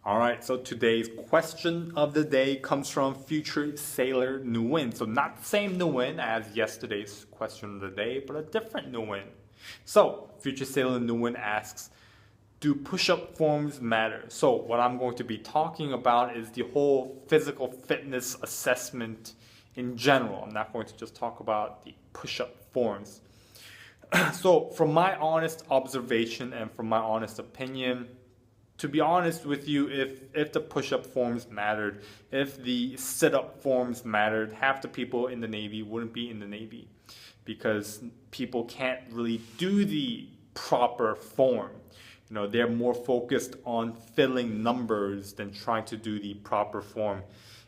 All right, so today's question of the day comes from future sailor Nguyen. So not the same Nguyen as yesterday's question of the day, but a different Nguyen. So future sailor Nguyen asks, do push-up forms matter? So what I'm going to be talking about is the whole physical fitness assessment in general. I'm not going to just talk about the push-up forms. So from my honest observation and from my honest opinion, to be honest with you, if the push-up forms mattered, if the sit-up forms mattered, half the people in the Navy wouldn't be in the Navy because people can't really do the proper form. You know, they're more focused on filling numbers than trying to do the proper form.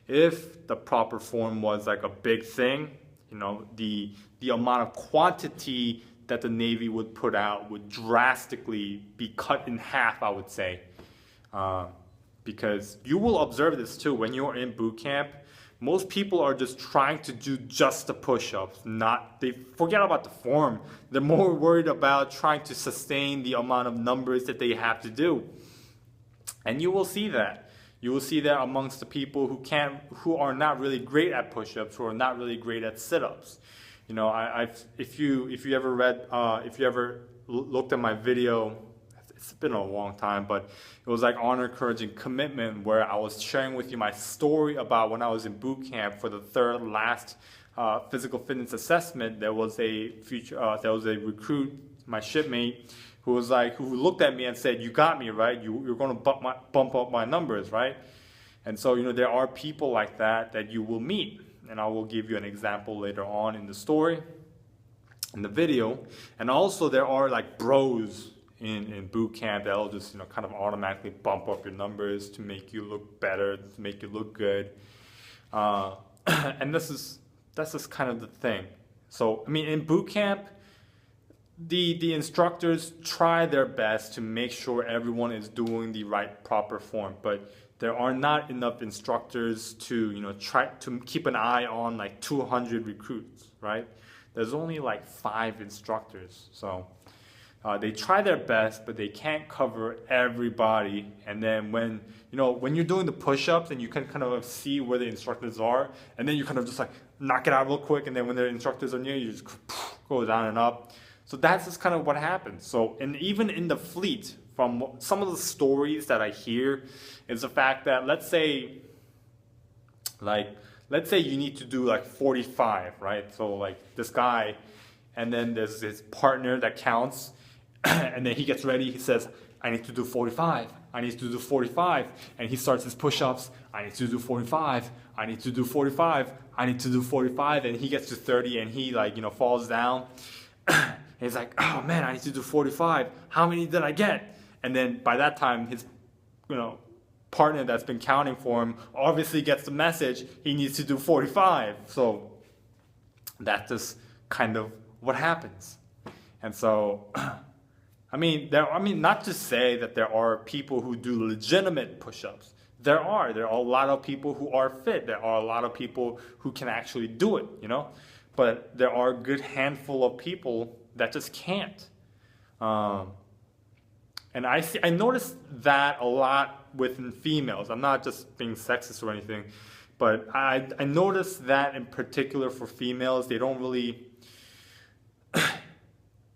If the proper form was like a big thing, you know, the amount of quantity that the Navy would put out would drastically be cut in half, I would say. Because you will observe this too when you're in boot camp. Most people are just trying to do just the push-ups, they forget about the form. They're more worried about trying to sustain the amount of numbers that they have to do. And you will see that. You will see that amongst the people who are not really great at push-ups, who are not really great at sit-ups. You know, if you ever looked at my video, it's been a long time, but it was like Honor, Courage, and Commitment, where I was sharing with you my story about when I was in boot camp for the third last physical fitness assessment. There was a recruit, my shipmate, who looked at me and said, "You got me, right? You're going to bump up my numbers, right?" And so, you know, there are people like that you will meet, and I will give you an example later on in the story, in the video. And also, there are like bros in boot camp that'll just, you know, kind of automatically bump up your numbers to make you look better, to make you look good. And that's just kind of the thing. So, I mean, in boot camp, the instructors try their best to make sure everyone is doing the right proper form, but there are not enough instructors to, you know, try to keep an eye on like 200 recruits, right? There's only like 5 instructors, so they try their best, but they can't cover everybody. And then when you're doing the push-ups and you can kind of see where the instructors are, and then you kind of just like knock it out real quick, and then when the instructors are near you, just go down and up. So that's just kind of what happens. So, and even in the fleet, from some of the stories that I hear, is the fact that let's say you need to do like 45, right? So like this guy, and then there's his partner that counts. And then he gets ready, he says, I need to do 45, I need to do 45, and he starts his push-ups, I need to do 45, I need to do 45, I need to do 45, and he gets to 30 and he falls down. And he's like, oh man, I need to do 45, how many did I get? And then by that time, his partner that's been counting for him obviously gets the message, he needs to do 45. So that's just kind of what happens. And so not to say that there are people who do legitimate push-ups. There are a lot of people who are fit. There are a lot of people who can actually do it, you know. But there are a good handful of people that just can't. And I noticed that a lot within females. I'm not just being sexist or anything, but I noticed that in particular for females, they don't really.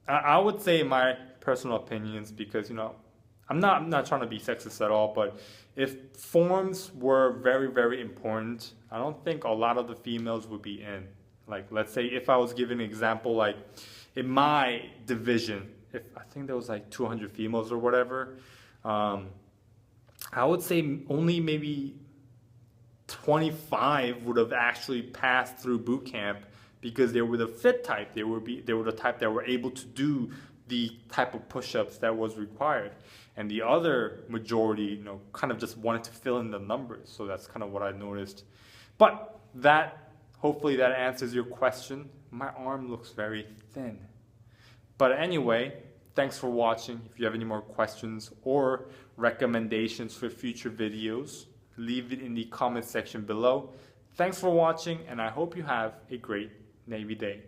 I would say my personal opinions, because I'm not trying to be sexist at all, but if forms were very, very important, I don't think a lot of the females would be in. Like, let's say if I was giving an example, like in my division, if I think there was like 200 females or whatever, I would say only maybe 25 would have actually passed through boot camp, because they were the fit type. They were the type that were able to do the type of push-ups that was required. And the other majority, kind of just wanted to fill in the numbers. So that's kind of what I noticed. But hopefully that answers your question. My arm looks very thin. But anyway, thanks for watching. If you have any more questions or recommendations for future videos, leave it in the comment section below. Thanks for watching, and I hope you have a great Navy day.